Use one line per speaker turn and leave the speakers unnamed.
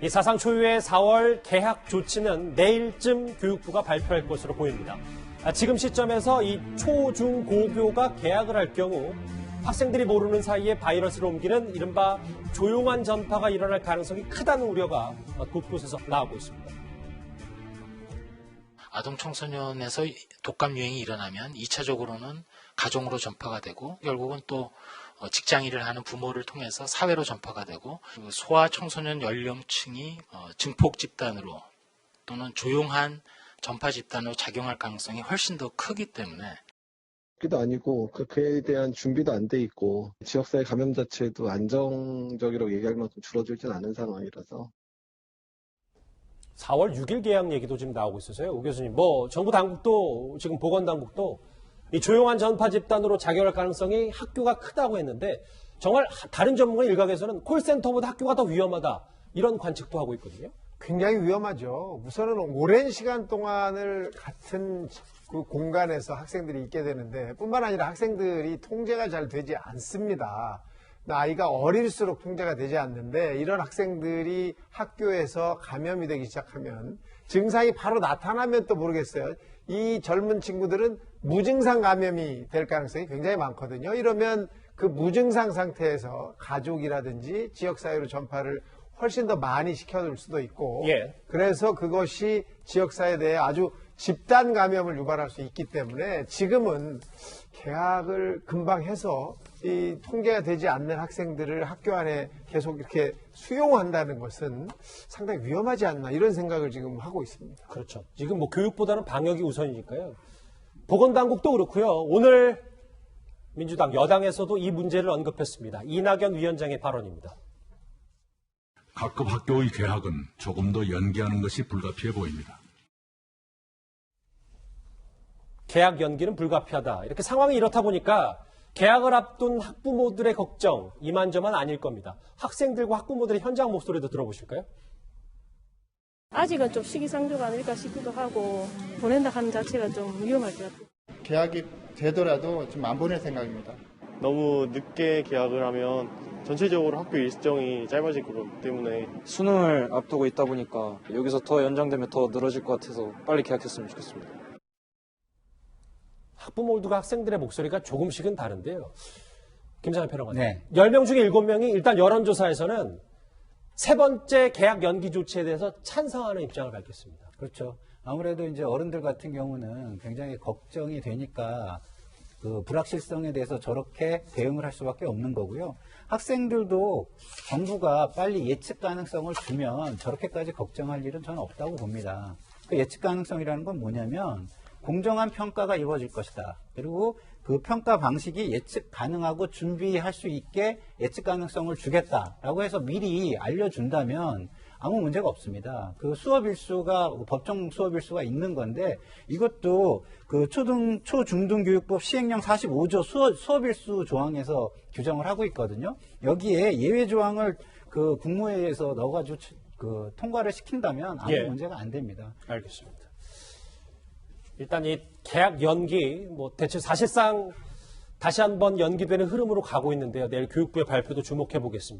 이 사상 초유의 4월 개학 조치는 내일쯤 교육부가 발표할 것으로 보입니다. 지금 시점에서 이 초, 중, 고교가 개학을 할 경우 학생들이 모르는 사이에 바이러스를 옮기는 이른바 조용한 전파가 일어날 가능성이 크다는 우려가 곳곳에서 나오고 있습니다.
아동 청소년에서 독감 유행이 일어나면 2차적으로는 가정으로 전파가 되고 결국은 또 직장 일을 하는 부모를 통해서 사회로 전파가 되고 소아 청소년 연령층이 증폭 집단으로 또는 조용한 전파 집단으로 작용할 가능성이 훨씬 더 크기 때문에
기도 아니고 그에 대한 준비도 안 돼 있고 지역사회 감염 자체도 안정적이라고 얘기할 만큼 줄어들진 않은 상황이라서
4월 6일 개학 얘기도 지금 나오고 있어서요. 오 교수님, 정부 당국도 지금 보건당국도 이 조용한 전파 집단으로 작용할 가능성이 학교가 크다고 했는데 정말 다른 전문가 일각에서는 콜센터보다 학교가 더 위험하다 이런 관측도 하고 있거든요.
굉장히 위험하죠. 우선은 오랜 시간 동안을 같은 그 공간에서 학생들이 있게 되는데 뿐만 아니라 학생들이 통제가 잘 되지 않습니다. 나이가 어릴수록 통제가 되지 않는데 이런 학생들이 학교에서 감염이 되기 시작하면 증상이 바로 나타나면 또 모르겠어요. 이 젊은 친구들은 무증상 감염이 될 가능성이 굉장히 많거든요. 이러면 그 무증상 상태에서 가족이라든지 지역사회로 전파를 훨씬 더 많이 시켜줄 수도 있고 그래서 그것이 지역사회에 대해 아주 집단 감염을 유발할 수 있기 때문에 지금은 개학을 금방 해서 이 통제가 되지 않는 학생들을 학교 안에 계속 이렇게 수용한다는 것은 상당히 위험하지 않나 이런 생각을 지금 하고 있습니다.
그렇죠. 지금 교육보다는 방역이 우선이니까요. 보건당국도 그렇고요. 오늘 민주당 여당에서도 이 문제를 언급했습니다. 이낙연 위원장의 발언입니다.
각급 학교의 개학은 조금 더 연기하는 것이 불가피해 보입니다.
개학 연기는 불가피하다. 이렇게 상황이 이렇다 보니까 개학을 앞둔 학부모들의 걱정 이만저만 아닐 겁니다. 학생들과 학부모들의 현장 목소리도 들어보실까요?
아직은 좀 시기상조가 아닐까 싶기도 하고 보낸다 하는 자체가 좀 위험할 것 같아요.
개학이 되더라도 좀 안 보낼 생각입니다.
너무 늦게 개학을 하면 전체적으로 학교 일정이 짧아질 거기 때문에
수능을 앞두고 있다 보니까 여기서 더 연장되면 더 늘어질 것 같아서 빨리 개학했으면 좋겠습니다.
학부모들과 학생들의 목소리가 조금씩은 다른데요. 김상현 평론가님.
네.
10명 중에 7명이 일단 여론조사에서는 세 번째 개학 연기 조치에 대해서 찬성하는 입장을 밝혔습니다.
그렇죠. 아무래도 이제 어른들 같은 경우는 굉장히 걱정이 되니까 그 불확실성에 대해서 저렇게 대응을 할 수밖에 없는 거고요. 학생들도 정부가 빨리 예측 가능성을 주면 저렇게까지 걱정할 일은 저는 없다고 봅니다. 그 예측 가능성이라는 건 뭐냐면 공정한 평가가 이루어질 것이다. 그리고 그 평가 방식이 예측 가능하고 준비할 수 있게 예측 가능성을 주겠다라고 해서 미리 알려준다면 아무 문제가 없습니다. 그 수업 일수가 법정 수업 일수가 있는 건데 이것도 그 초중등교육법 시행령 45조 수업 일수 조항에서 규정을 하고 있거든요. 여기에 예외 조항을 그 국무회의에서 넣어가지고 그 통과를 시킨다면 아무 문제가 안 됩니다.
알겠습니다. 일단 이 개학 연기, 대체 사실상 다시 한번 연기되는 흐름으로 가고 있는데요. 내일 교육부의 발표도 주목해 보겠습니다.